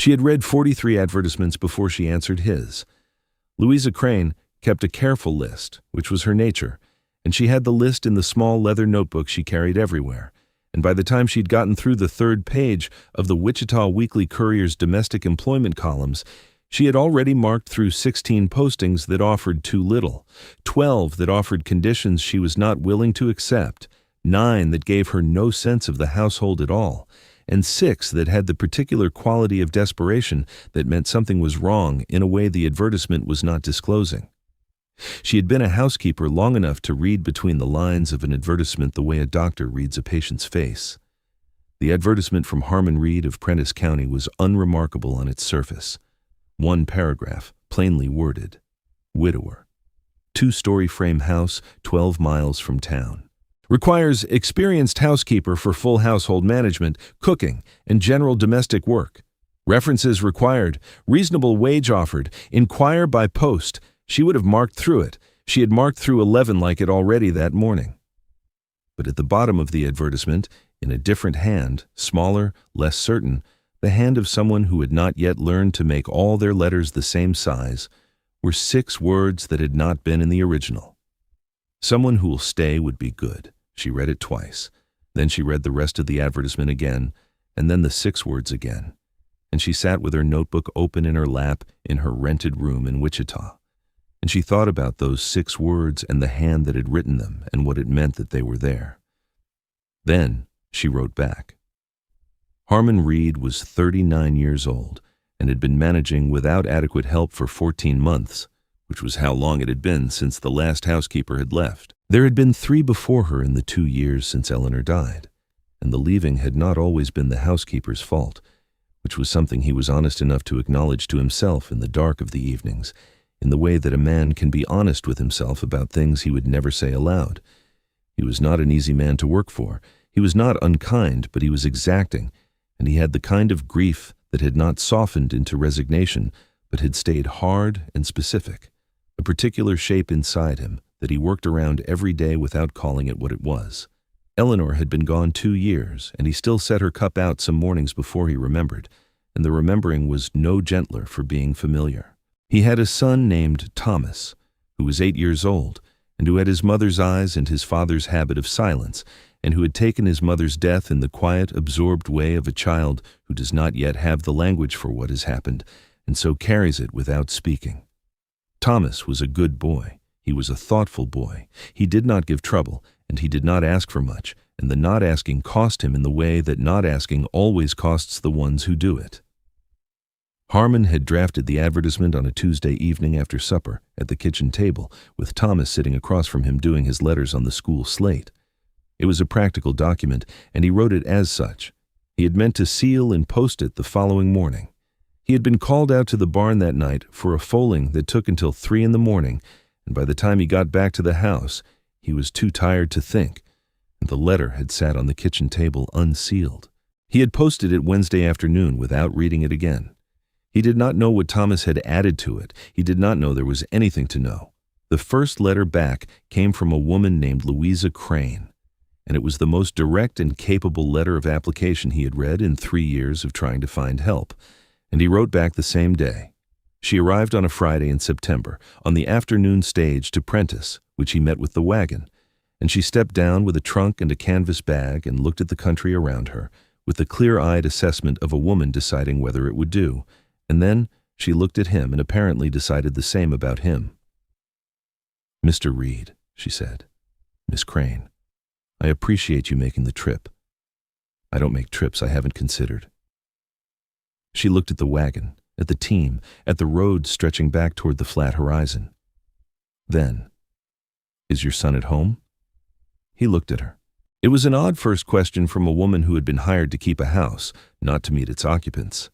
She had read 43 advertisements before she answered his. Louisa Crane kept a careful list, which was her nature, and she had the list in the small leather notebook she carried everywhere. And by the time she'd gotten through the third page of the Wichita Weekly Courier's domestic employment columns, she had already marked through 16 postings that offered too little, 12 that offered conditions she was not willing to accept, 9 that gave her no sense of the household at all, and 6 that had the particular quality of desperation that meant something was wrong in a way the advertisement was not disclosing. She had been a housekeeper long enough to read between the lines of an advertisement the way a doctor reads a patient's face. The advertisement from Harmon Reed of Prentiss County was unremarkable on its surface. One paragraph, plainly worded. Widower. 2-story frame house, 12 miles from town. Requires experienced housekeeper for full household management, cooking, and general domestic work. References required. Reasonable wage offered. Inquire by post. She would have marked through it. She had marked through 11 like it already that morning. But at the bottom of the advertisement, in a different hand, smaller, less certain, the hand of someone who had not yet learned to make all their letters the same size, were 6 words that had not been in the original. Someone who will stay would be good. She read it twice. Then she read the rest of the advertisement again, and then the 6 words again. And she sat with her notebook open in her lap in her rented room in Wichita. And she thought about those 6 words and the hand that had written them and what it meant that they were there. Then she wrote back. Harmon Reed was 39 years old and had been managing without adequate help for 14 months, which was how long it had been since the last housekeeper had left. There had been 3 before her in the 2 years since Eleanor died, and the leaving had not always been the housekeeper's fault, which was something he was honest enough to acknowledge to himself in the dark of the evenings, in the way that a man can be honest with himself about things he would never say aloud. He was not an easy man to work for. He was not unkind, but he was exacting, and he had the kind of grief that had not softened into resignation, but had stayed hard and specific, a particular shape inside him that he worked around every day without calling it what it was. Eleanor had been gone 2 years, and he still set her cup out some mornings before he remembered, and the remembering was no gentler for being familiar. He had a son named Thomas, who was 8 years old, and who had his mother's eyes and his father's habit of silence, and who had taken his mother's death in the quiet, absorbed way of a child who does not yet have the language for what has happened, and so carries it without speaking. Thomas was a good boy. He was a thoughtful boy. He did not give trouble, and he did not ask for much, and the not asking cost him in the way that not asking always costs the ones who do it. Harmon had drafted the advertisement on a Tuesday evening after supper at the kitchen table, with Thomas sitting across from him doing his letters on the school slate. It was a practical document, and he wrote it as such. He had meant to seal and post it the following morning. He had been called out to the barn that night for a foaling that took until 3 in the morning, and by the time he got back to the house, he was too tired to think, and the letter had sat on the kitchen table unsealed. He had posted it Wednesday afternoon without reading it again. He did not know what Thomas had added to it. He did not know there was anything to know. The first letter back came from a woman named Louisa Crane, and it was the most direct and capable letter of application he had read in 3 years of trying to find help, and he wrote back the same day. She arrived on a Friday in September, on the afternoon stage to Prentiss, which he met with the wagon, and she stepped down with a trunk and a canvas bag and looked at the country around her, with the clear-eyed assessment of a woman deciding whether it would do, and then she looked at him and apparently decided the same about him. "Mr. Reed," she said, "Miss Crane, I appreciate you making the trip. I don't make trips I haven't considered." She looked at the wagon, at the team, at the road stretching back toward the flat horizon. Then, "Is your son at home?" He looked at her. It was an odd first question from a woman who had been hired to keep a house, not to meet its occupants.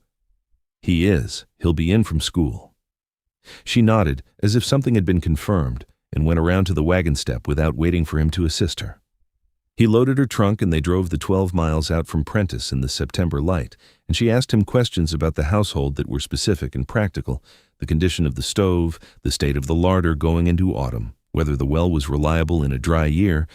"He is. He'll be in from school." She nodded, as if something had been confirmed, and went around to the wagon step without waiting for him to assist her. He loaded her trunk and they drove the 12 miles out from Prentiss in the September light, and she asked him questions about the household that were specific and practical, the condition of the stove, the state of the larder going into autumn, whether the well was reliable in a dry year,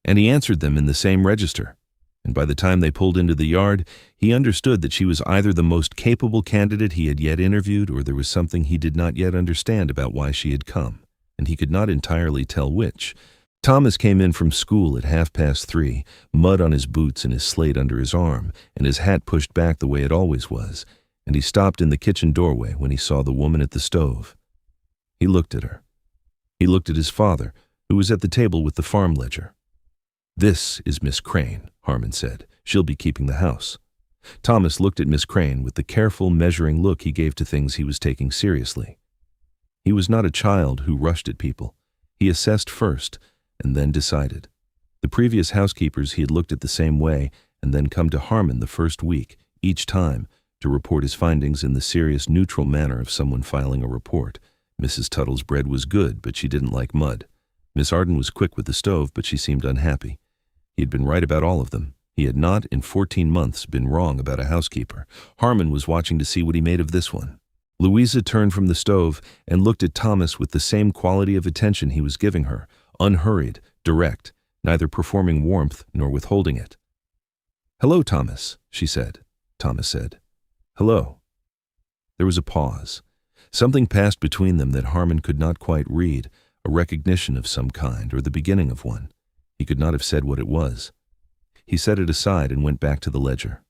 and he answered them in the same register. and by the time they pulled into the yard, he understood that she was either the most capable candidate he had yet interviewed, or there was something he did not yet understand about why she had come, and he could not entirely tell which. Thomas came in from school at 3:30, mud on his boots and his slate under his arm, and his hat pushed back the way it always was, and he stopped in the kitchen doorway when he saw the woman at the stove. He looked at her. He looked at his father, who was at the table with the farm ledger. "This is Miss Crane," Harmon said. "She'll be keeping the house." Thomas looked at Miss Crane with the careful, measuring look he gave to things he was taking seriously. He was not a child who rushed at people. He assessed first, and then decided. The previous housekeepers he had looked at the same way, and then come to Harmon the first week, each time, to report his findings in the serious, neutral manner of someone filing a report. Mrs. Tuttle's bread was good, but she didn't like mud. Miss Arden was quick with the stove, but she seemed unhappy. He had been right about all of them. He had not, in 14 months, been wrong about a housekeeper. Harmon was watching to see what he made of this one. Louisa turned from the stove and looked at Thomas with the same quality of attention he was giving her, unhurried, direct, neither performing warmth nor withholding it. "Hello, Thomas," she said. Thomas said, "Hello." There was a pause. Something passed between them that Harmon could not quite read, a recognition of some kind, or the beginning of one. He could not have said what it was. He set it aside and went back to the ledger.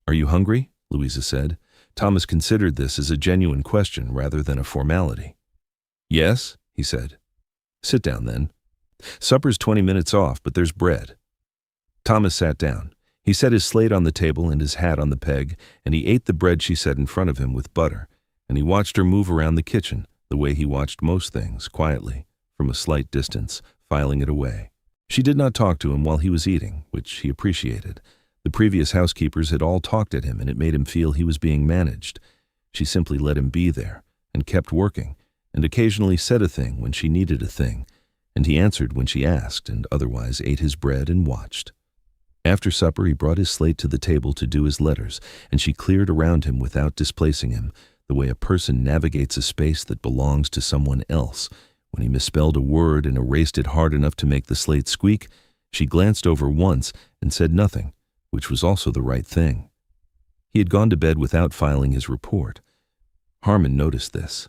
"Are you hungry?" Louisa said. Thomas considered this as a genuine question rather than a formality. "Yes," he said. "Sit down, then. Supper's 20 minutes off, but there's bread." Thomas sat down. He set his slate on the table and his hat on the peg, and he ate the bread she set in front of him with butter, and he watched her move around the kitchen, the way he watched most things, quietly, from a slight distance, filing it away. She did not talk to him while he was eating, which he appreciated. The previous housekeepers had all talked at him, and it made him feel he was being managed. She simply let him be there, and kept working, and occasionally said a thing when she needed a thing, and he answered when she asked, and otherwise ate his bread and watched. After supper, he brought his slate to the table to do his letters, and she cleared around him without displacing him, the way a person navigates a space that belongs to someone else. When he misspelled a word and erased it hard enough to make the slate squeak, she glanced over once and said nothing, which was also the right thing. He had gone to bed without filing his report. Harmon noticed this.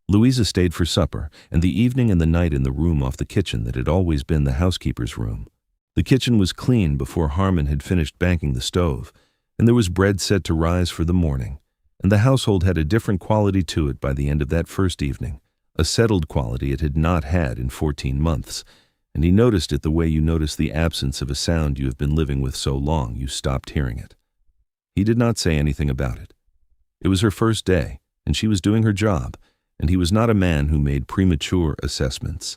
Louisa stayed for supper, and the evening and the night in the room off the kitchen that had always been the housekeeper's room. The kitchen was clean before Harmon had finished banking the stove, and there was bread set to rise for the morning, and the household had a different quality to it by the end of that first evening, a settled quality it had not had in 14 months, and he noticed it the way you notice the absence of a sound you have been living with so long you stopped hearing it. He did not say anything about it. It was her first day, and she was doing her job, and he was not a man who made premature assessments.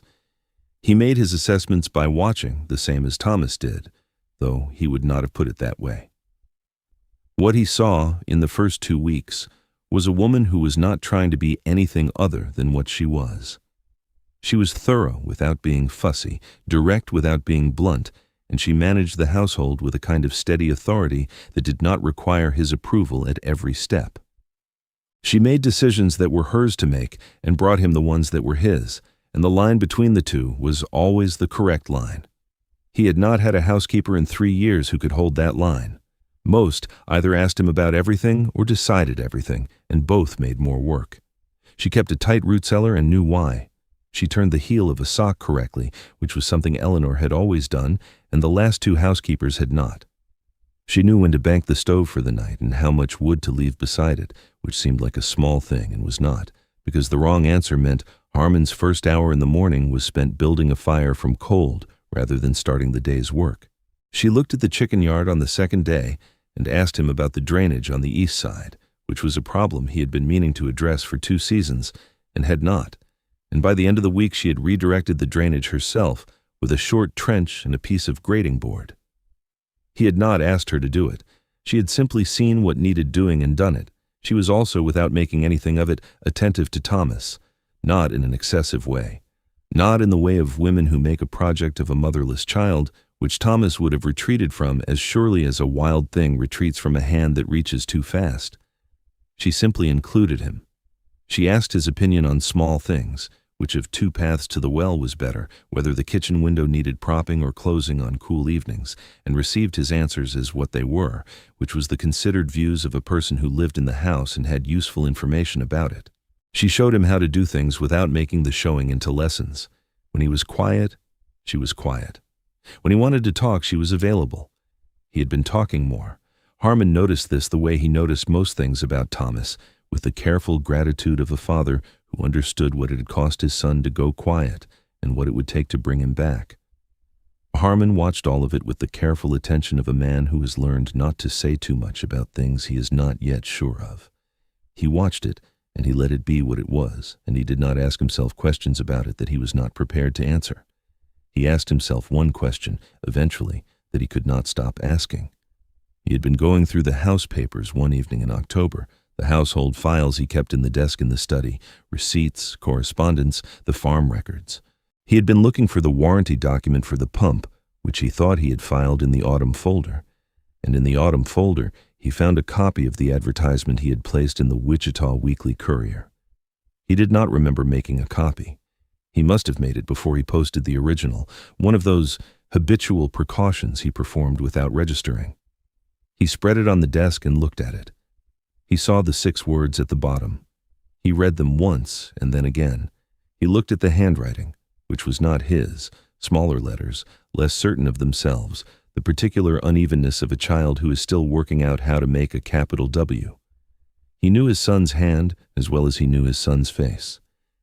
He made his assessments by watching, the same as Thomas did, though he would not have put it that way. What he saw in the first 2 weeks was a woman who was not trying to be anything other than what she was. She was thorough without being fussy, direct without being blunt, and she managed the household with a kind of steady authority that did not require his approval at every step. She made decisions that were hers to make and brought him the ones that were his, and the line between the two was always the correct line. He had not had a housekeeper in 3 years who could hold that line. Most either asked him about everything or decided everything, and both made more work. She kept a tight root cellar and knew why. She turned the heel of a sock correctly, which was something Eleanor had always done, and the last 2 housekeepers had not. She knew when to bank the stove for the night and how much wood to leave beside it, which seemed like a small thing and was not, because the wrong answer meant Harmon's first hour in the morning was spent building a fire from cold rather than starting the day's work. She looked at the chicken yard on the second day and asked him about the drainage on the east side, which was a problem he had been meaning to address for 2 seasons and had not, and by the end of the week she had redirected the drainage herself with a short trench and a piece of grating board. He had not asked her to do it. She had simply seen what needed doing and done it. She was also, without making anything of it, attentive to Thomas, not in an excessive way, not in the way of women who make a project of a motherless child, which Thomas would have retreated from as surely as a wild thing retreats from a hand that reaches too fast. She simply included him. She asked his opinion on small things, which of two paths to the well was better, whether the kitchen window needed propping or closing on cool evenings, and received his answers as what they were, which was the considered views of a person who lived in the house and had useful information about it. She showed him how to do things without making the showing into lessons. When he was quiet, she was quiet. When he wanted to talk, she was available. He had been talking more. Harmon noticed this the way he noticed most things about Thomas, with the careful gratitude of a father who understood what it had cost his son to go quiet and what it would take to bring him back. Harmon watched all of it with the careful attention of a man who has learned not to say too much about things he is not yet sure of. He watched it, and he let it be what it was, and he did not ask himself questions about it that he was not prepared to answer. He asked himself one question, eventually, that he could not stop asking. He had been going through the house papers one evening in October, the household files he kept in the desk in the study, receipts, correspondence, the farm records. He had been looking for the warranty document for the pump, which he thought he had filed in the autumn folder. And in the autumn folder, he found a copy of the advertisement he had placed in the Wichita Weekly Courier. He did not remember making a copy. He must have made it before he posted the original, one of those habitual precautions he performed without registering. He spread it on the desk and looked at it. He saw the 6 words at the bottom. He read them once and then again. He looked at the handwriting, which was not his, smaller letters, less certain of themselves, the particular unevenness of a child who is still working out how to make a capital W. He knew his son's hand as well as he knew his son's face.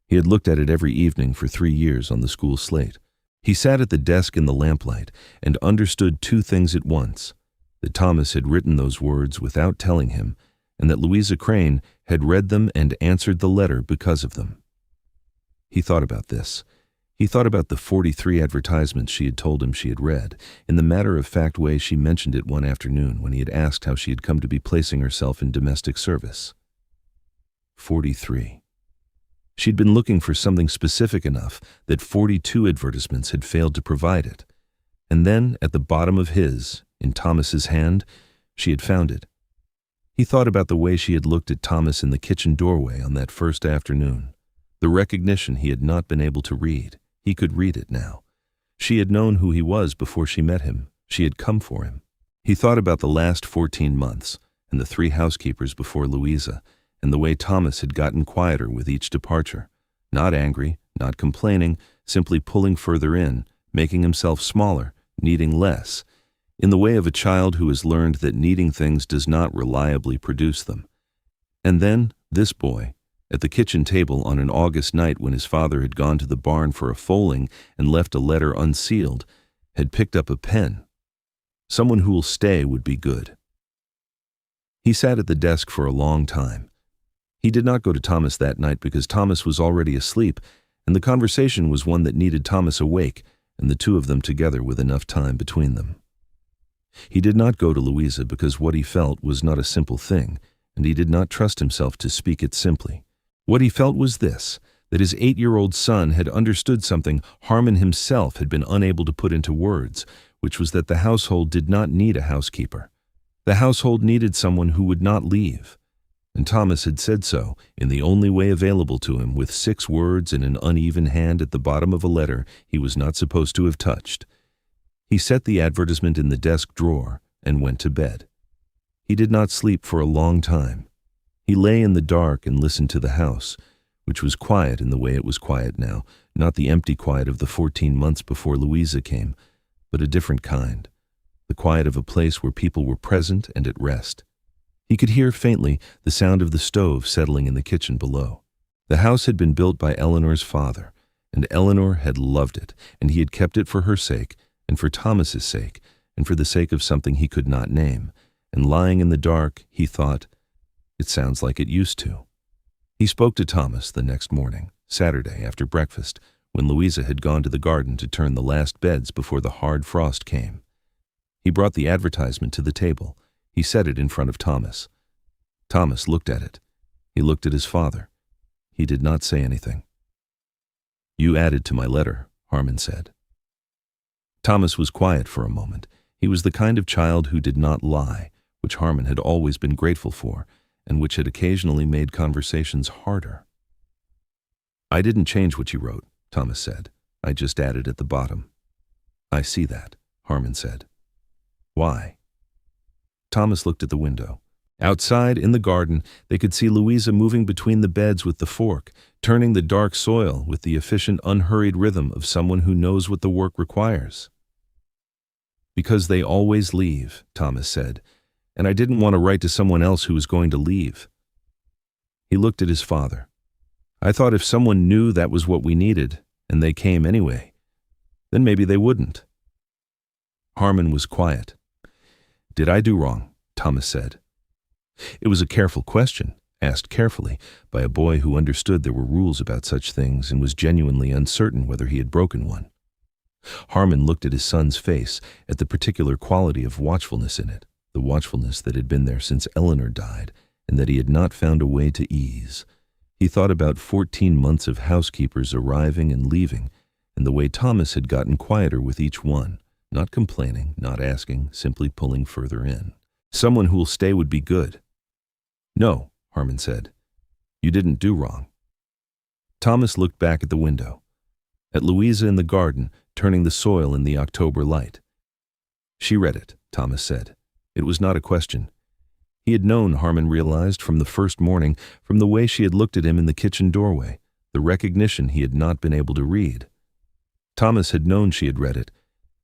He had looked at it every evening for 3 years on the school slate. He sat at the desk in the lamplight and understood 2 things at once: that Thomas had written those words without telling him, and that Louisa Crane had read them and answered the letter because of them. He thought about this. He thought about the 43 advertisements she had told him she had read, in the matter-of-fact way she mentioned it one afternoon when he had asked how she had come to be placing herself in domestic service. 43. She'd been looking for something specific enough that 42 advertisements had failed to provide it. And then, at the bottom of his, in Thomas's hand, she had found it. He thought about the way she had looked at Thomas in the kitchen doorway on that first afternoon. The recognition he had not been able to read. He could read it now. She had known who he was before she met him. She had come for him. He thought about the last 14 months, and the 3 housekeepers before Louisa, and the way Thomas had gotten quieter with each departure. Not angry, not complaining, simply pulling further in, making himself smaller, needing less, in the way of a child who has learned that needing things does not reliably produce them. And then, this boy, at the kitchen table on an August night when his father had gone to the barn for a foaling and left a letter unsealed, had picked up a pen. Someone who will stay would be good. He sat at the desk for a long time. He did not go to Thomas that night because Thomas was already asleep, and the conversation was one that needed Thomas awake, and the 2 of them together with enough time between them. He did not go to Louisa because what he felt was not a simple thing, and he did not trust himself to speak it simply. What he felt was this, that his 8-year-old son had understood something Harmon himself had been unable to put into words, which was that the household did not need a housekeeper. The household needed someone who would not leave. And Thomas had said so, in the only way available to him, with 6 words in an uneven hand at the bottom of a letter he was not supposed to have touched. He set the advertisement in the desk drawer and went to bed. He did not sleep for a long time. He lay in the dark and listened to the house, which was quiet in the way it was quiet now, not the empty quiet of the 14 months before Louisa came, but a different kind, the quiet of a place where people were present and at rest. He could hear faintly the sound of the stove settling in the kitchen below. The house had been built by Eleanor's father, and Eleanor had loved it, and he had kept it for her sake, and for Thomas's sake, and for the sake of something he could not name, and lying in the dark, he thought, "It sounds like it used to." He spoke to Thomas the next morning, Saturday, after breakfast, when Louisa had gone to the garden to turn the last beds before the hard frost came. He brought the advertisement to the table. He set it in front of Thomas. Thomas looked at it. He looked at his father. He did not say anything. "You added to my letter," Harmon said. Thomas was quiet for a moment. He was the kind of child who did not lie, which Harmon had always been grateful for, and which had occasionally made conversations harder. I didn't change what you wrote, Thomas said. I just added at the bottom. I see that, Harmon said. Why? Thomas looked at the window. Outside, in the garden, they could see Louisa moving between the beds with the fork, turning the dark soil with the efficient, unhurried rhythm of someone who knows what the work requires. Because they always leave, Thomas said, and I didn't want to write to someone else who was going to leave. He looked at his father. I thought if someone knew that was what we needed, and they came anyway, then maybe they wouldn't. Harmon was quiet. Did I do wrong? Thomas said. It was a careful question, asked carefully by a boy who understood there were rules about such things and was genuinely uncertain whether he had broken one. Harmon looked at his son's face, at the particular quality of watchfulness in it, the watchfulness that had been there since Eleanor died, and that he had not found a way to ease. He thought about 14 months of housekeepers arriving and leaving, and the way Thomas had gotten quieter with each one, not complaining, not asking, simply pulling further in. Someone who will stay would be good. No, Harmon said. You didn't do wrong. Thomas looked back at the window, at Louisa in the garden, turning the soil in the October light. She read it, Thomas said. It was not a question. He had known, Harmon realized, from the first morning, from the way she had looked at him in the kitchen doorway, the recognition he had not been able to read. Thomas had known she had read it.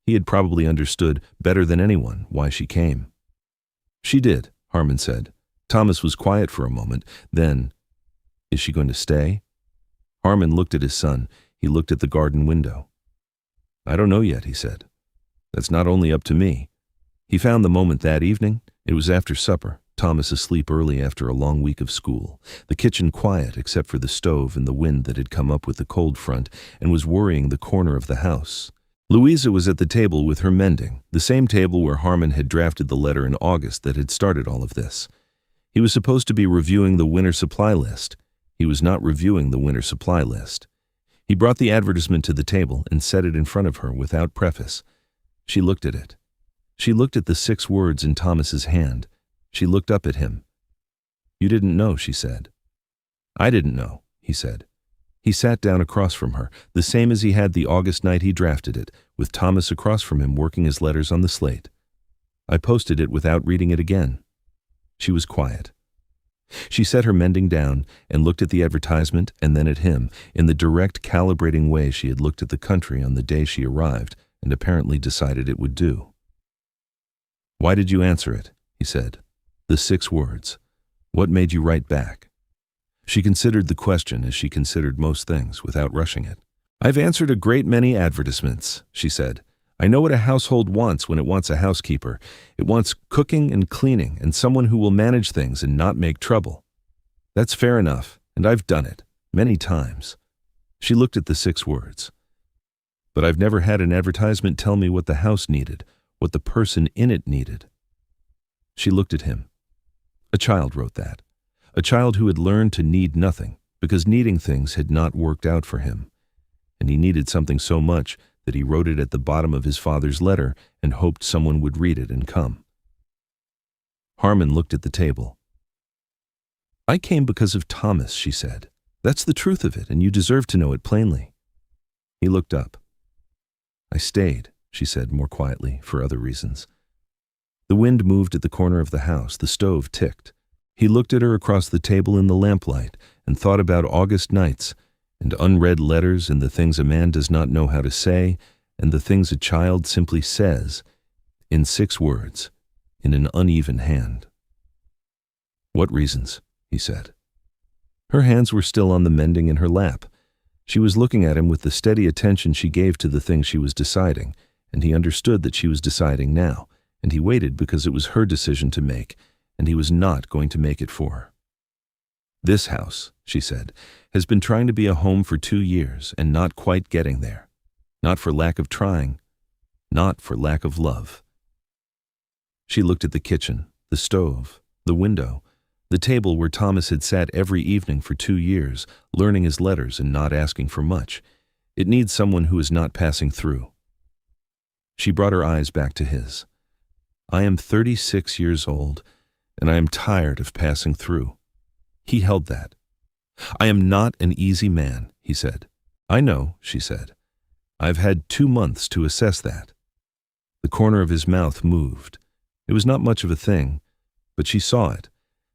He had probably understood, better than anyone, why she came. She did, Harmon said. Thomas was quiet for a moment. Then, is she going to stay? Harmon looked at his son. He looked at the garden window. I don't know yet, he said. That's not only up to me. He found the moment that evening. It was after supper, Thomas asleep early after a long week of school, the kitchen quiet except for the stove and the wind that had come up with the cold front and was worrying the corner of the house. Louisa was at the table with her mending, the same table where Harmon had drafted the letter in August that had started all of this. He was supposed to be reviewing the winter supply list. He was not reviewing the winter supply list. He brought the advertisement to the table and set it in front of her without preface. She looked at it. She looked at the 6 words in Thomas's hand. She looked up at him. You didn't know, she said. I didn't know, he said. He sat down across from her, the same as he had the August night he drafted it, with Thomas across from him working his letters on the slate. I posted it without reading it again. She was quiet. She set her mending down and looked at the advertisement and then at him in the direct, calibrating way she had looked at the country on the day she arrived and apparently decided it would do. Why did you answer it? He said. The 6 words. What made you write back? She considered the question as she considered most things without rushing it. I've answered a great many advertisements, she said. I know what a household wants when it wants a housekeeper. It wants cooking and cleaning and someone who will manage things and not make trouble. That's fair enough, and I've done it, many times. She looked at the 6 words. But I've never had an advertisement tell me what the house needed, what the person in it needed. She looked at him. A child wrote that. A child who had learned to need nothing, because needing things had not worked out for him. And he needed something so much that he wrote it at the bottom of his father's letter and hoped someone would read it and come. Harmon looked at the table. I came because of Thomas, she said. That's the truth of it, and you deserve to know it plainly. He looked up. I stayed, she said more quietly, for other reasons. The wind moved at the corner of the house. The stove ticked. He looked at her across the table in the lamplight and thought about August nights and unread letters and the things a man does not know how to say and the things a child simply says in 6 words, in an uneven hand. What reasons? He said. Her hands were still on the mending in her lap. She was looking at him with the steady attention she gave to the things she was deciding, and he understood that she was deciding now, and he waited because it was her decision to make, and he was not going to make it for her. This house, she said, has been trying to be a home for 2 years and not quite getting there. Not for lack of trying, not for lack of love. She looked at the kitchen, the stove, the window, the table where Thomas had sat every evening for 2 years, learning his letters and not asking for much. It needs someone who is not passing through. She brought her eyes back to his. I am 36 years old, and I am tired of passing through. He held that. I am not an easy man, he said. I know, she said. I've had 2 months to assess that. The corner of his mouth moved. It was not much of a thing, but she saw it,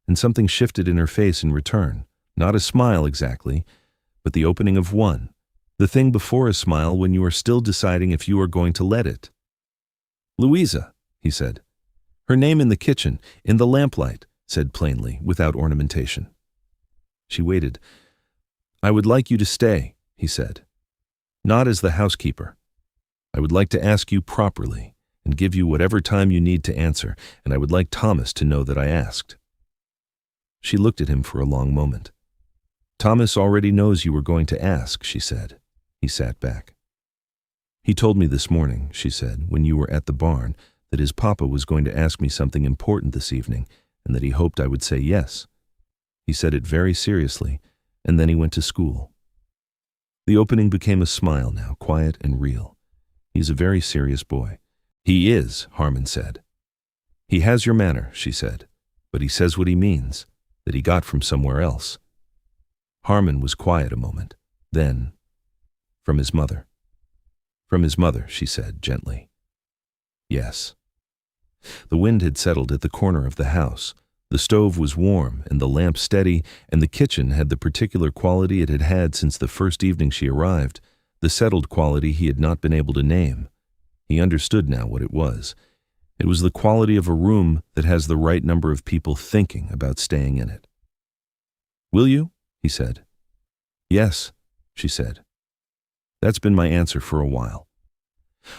and something shifted in her face in return. Not a smile exactly, but the opening of one. The thing before a smile when you are still deciding if you are going to let it. Louisa, he said. Her name in the kitchen, in the lamplight, said plainly, without ornamentation. She waited. I would like you to stay, he said. Not as the housekeeper. I would like to ask you properly and give you whatever time you need to answer, and I would like Thomas to know that I asked. She looked at him for a long moment. Thomas already knows you were going to ask, she said. He sat back. He told me this morning, she said, when you were at the barn, that his papa was going to ask me something important this evening, and that he hoped I would say yes. He said it very seriously, and then he went to school. The opening became a smile now, quiet and real. He's a very serious boy. He is, Harmon said. He has your manner, she said, but he says what he means, that he got from somewhere else. Harmon was quiet a moment. Then, from his mother. From his mother, she said gently. Yes. The wind had settled at the corner of the house. The stove was warm and the lamp steady, and the kitchen had the particular quality it had had since the first evening she arrived, the settled quality he had not been able to name. He understood now what it was. It was the quality of a room that has the right number of people thinking about staying in it. Will you? He said. Yes, she said. That's been my answer for a while.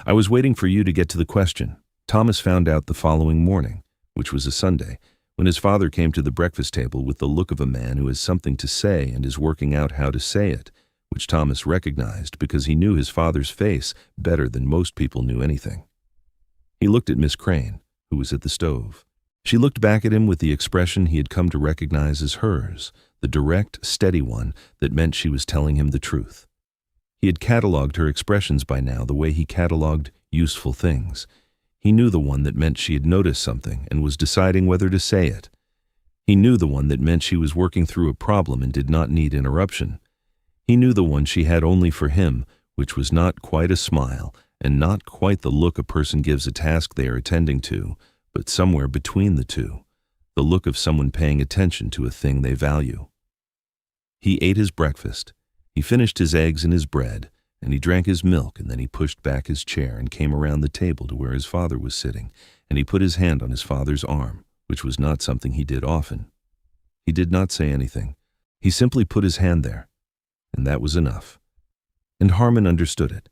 I was waiting for you to get to the question. Thomas found out the following morning, which was a Sunday, when his father came to the breakfast table with the look of a man who has something to say and is working out how to say it, which Thomas recognized because he knew his father's face better than most people knew anything. He looked at Miss Crane, who was at the stove. She looked back at him with the expression he had come to recognize as hers, the direct, steady one that meant she was telling him the truth. He had catalogued her expressions by now the way he catalogued useful things. He knew the one that meant she had noticed something and was deciding whether to say it. He knew the one that meant she was working through a problem and did not need interruption. He knew the one she had only for him, which was not quite a smile and not quite the look a person gives a task they are attending to, but somewhere between the two, the look of someone paying attention to a thing they value. He ate his breakfast. He finished his eggs and his bread, and he drank his milk, and then he pushed back his chair and came around the table to where his father was sitting, and he put his hand on his father's arm, which was not something he did often. He did not say anything. He simply put his hand there, and that was enough. And Harmon understood it,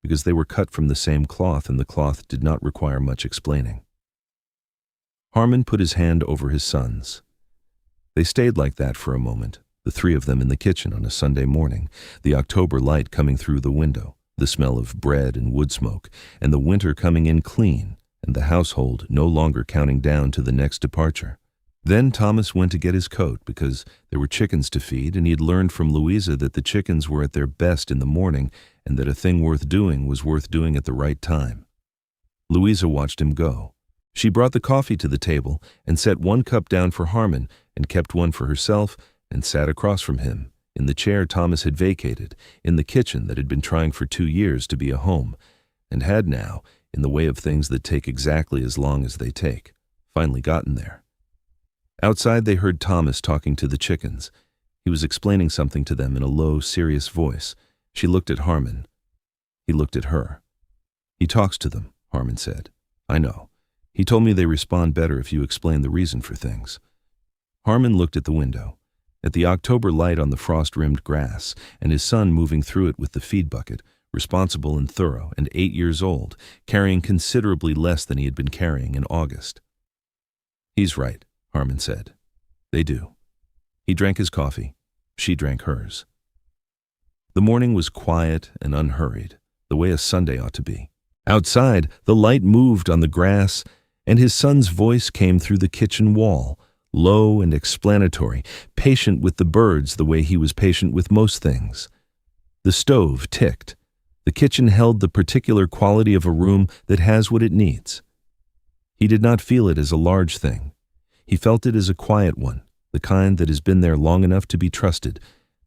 because they were cut from the same cloth, and the cloth did not require much explaining. Harmon put his hand over his son's. They stayed like that for a moment, the three of them in the kitchen on a Sunday morning, the October light coming through the window, the smell of bread and wood smoke, and the winter coming in clean, and the household no longer counting down to the next departure. Then Thomas went to get his coat because there were chickens to feed, and he had learned from Louisa that the chickens were at their best in the morning and that a thing worth doing was worth doing at the right time. Louisa watched him go. She brought the coffee to the table and set one cup down for Harmon and kept one for herself and sat across from him, in the chair Thomas had vacated, in the kitchen that had been trying for 2 years to be a home, and had now, in the way of things that take exactly as long as they take, finally gotten there. Outside they heard Thomas talking to the chickens. He was explaining something to them in a low, serious voice. She looked at Harmon. He looked at her. He talks to them, Harmon said. I know. He told me they respond better if you explain the reason for things. Harmon looked at the window, at the October light on the frost-rimmed grass, and his son moving through it with the feed bucket, responsible and thorough, and 8 years old, carrying considerably less than he had been carrying in August. He's right, Harmon said. They do. He drank his coffee. She drank hers. The morning was quiet and unhurried, the way a Sunday ought to be. Outside, the light moved on the grass, and his son's voice came through the kitchen wall, low and explanatory, patient with the birds the way he was patient with most things. The stove ticked. The kitchen held the particular quality of a room that has what it needs. He did not feel it as a large thing. He felt it as a quiet one, the kind that has been there long enough to be trusted,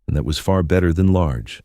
and that was far better than large.